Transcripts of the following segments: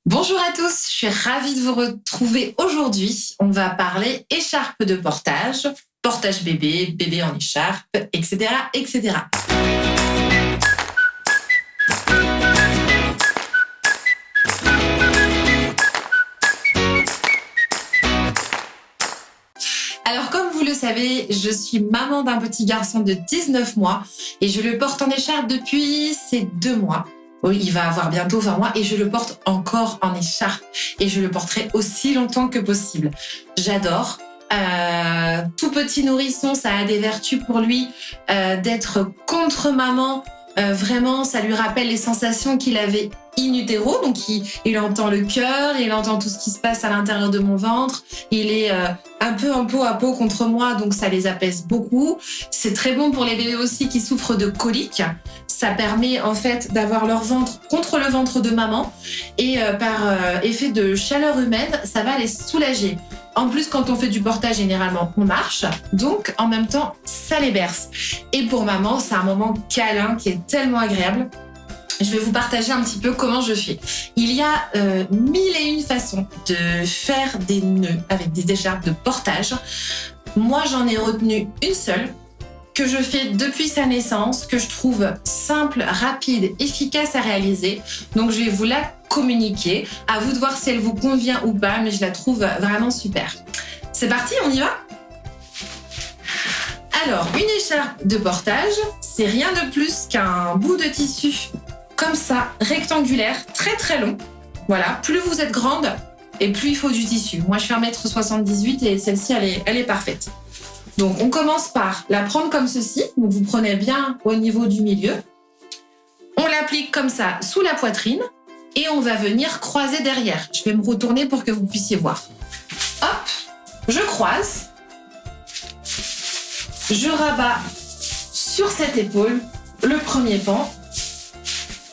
Bonjour à tous, je suis ravie de vous retrouver aujourd'hui. On va parler écharpe de portage, portage bébé, bébé en écharpe, etc., etc. Alors, comme vous le savez, je suis maman d'un petit garçon de 19 mois et je le porte en écharpe depuis ces 2 mois. Oui, il va avoir bientôt 20 mois et je le porte encore en écharpe et je le porterai aussi longtemps que possible. J'adore. Tout petit nourrisson, ça a des vertus pour lui d'être contre maman. Vraiment, ça lui rappelle les sensations qu'il avait in utero. Donc, il entend le cœur, il entend tout ce qui se passe à l'intérieur de mon ventre. Il est un peu en peau à peau contre moi, donc ça les apaise beaucoup. C'est très bon pour les bébés aussi qui souffrent de coliques. Ça permet en fait d'avoir leur ventre contre le ventre de maman et par effet de chaleur humaine, ça va les soulager. En plus, quand on fait du portage, généralement, on marche. Donc, en même temps, ça les berce. Et pour maman, c'est un moment câlin qui est tellement agréable. Je vais vous partager un petit peu comment je fais. Il y a 1001 façons de faire des nœuds avec des écharpes de portage. Moi, j'en ai retenu une seule que je fais depuis sa naissance, que je trouve simple, rapide, efficace à réaliser. Donc, je vais vous la communiquer. À vous de voir si elle vous convient ou pas, mais je la trouve vraiment super. C'est parti, on y va ? Alors, une écharpe de portage, c'est rien de plus qu'un bout de tissu comme ça, rectangulaire, très très long. Voilà, plus vous êtes grande et plus il faut du tissu. Moi, je fais 1m78 et celle-ci, elle est parfaite. Donc, on commence par la prendre comme ceci. Donc, vous prenez bien au niveau du milieu. On l'applique comme ça sous la poitrine et on va venir croiser derrière. Je vais me retourner pour que vous puissiez voir. Hop, je croise. Je rabats sur cette épaule le premier pan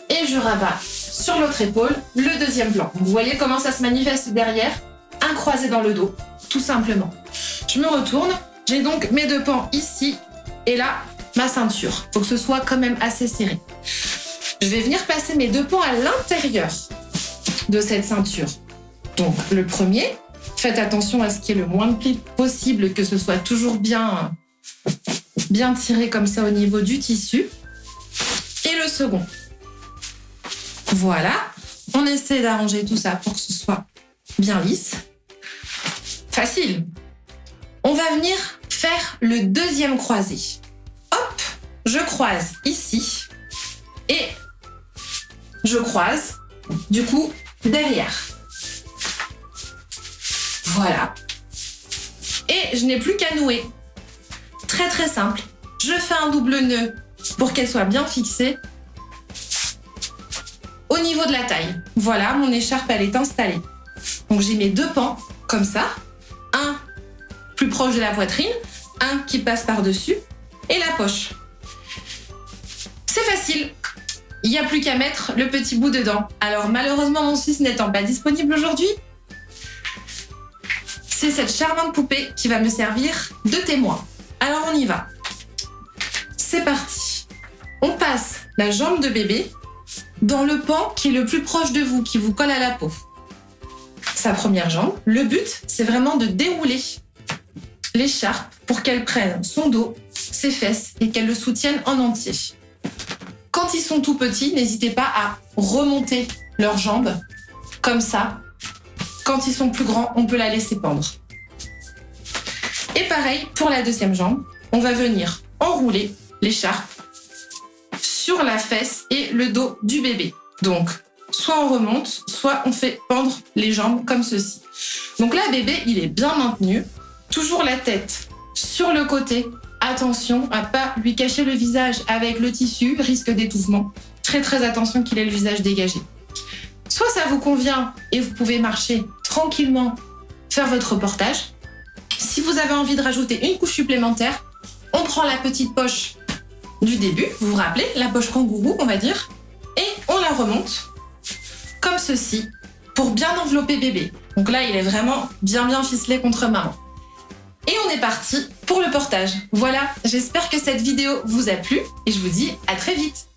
et je rabats sur l'autre épaule le deuxième plan. Vous voyez comment ça se manifeste derrière ? Un croisé dans le dos, tout simplement. Je me retourne. J'ai donc mes 2 pans ici et là, ma ceinture. Il faut que ce soit quand même assez serré. Je vais venir passer mes 2 pans à l'intérieur de cette ceinture. Donc, le premier, faites attention à ce qu'il y ait le moins de plis possible, que ce soit toujours bien tiré comme ça au niveau du tissu. Et le second. Voilà. On essaie d'arranger tout ça pour que ce soit bien lisse. Facile. On va venir faire le deuxième croisé. Hop, je croise ici et je croise du coup derrière. Voilà. Et je n'ai plus qu'à nouer. Très très simple. Je fais un double nœud pour qu'elle soit bien fixée au niveau de la taille. Voilà, mon écharpe elle est installée. Donc j'ai mes 2 pans comme ça. Un plus proche de la poitrine, un qui passe par-dessus et la poche. C'est facile. Il n'y a plus qu'à mettre le petit bout dedans. Alors malheureusement, mon fils n'étant pas disponible aujourd'hui, c'est cette charmante poupée qui va me servir de témoin. Alors on y va. C'est parti. On passe la jambe de bébé dans le pan qui est le plus proche de vous, qui vous colle à la peau. Sa première jambe. Le but, c'est vraiment de dérouler l'écharpe pour qu'elle prenne son dos, ses fesses et qu'elle le soutienne en entier. Quand ils sont tout petits, n'hésitez pas à remonter leurs jambes comme ça. Quand ils sont plus grands, on peut la laisser pendre. Et pareil pour la deuxième jambe, on va venir enrouler l'écharpe sur la fesse et le dos du bébé. Donc, soit on remonte, soit on fait pendre les jambes comme ceci. Donc là, bébé, il est bien maintenu. Toujours la tête sur le côté. Attention à pas lui cacher le visage avec le tissu, risque d'étouffement. Très très attention qu'il ait le visage dégagé. Soit ça vous convient et vous pouvez marcher tranquillement, faire votre portage. Si vous avez envie de rajouter une couche supplémentaire, on prend la petite poche du début, vous vous rappelez, la poche kangourou on va dire, et on la remonte comme ceci pour bien envelopper bébé. Donc là il est vraiment bien ficelé contre maman. Et on est parti pour le portage. Voilà, j'espère que cette vidéo vous a plu et je vous dis à très vite.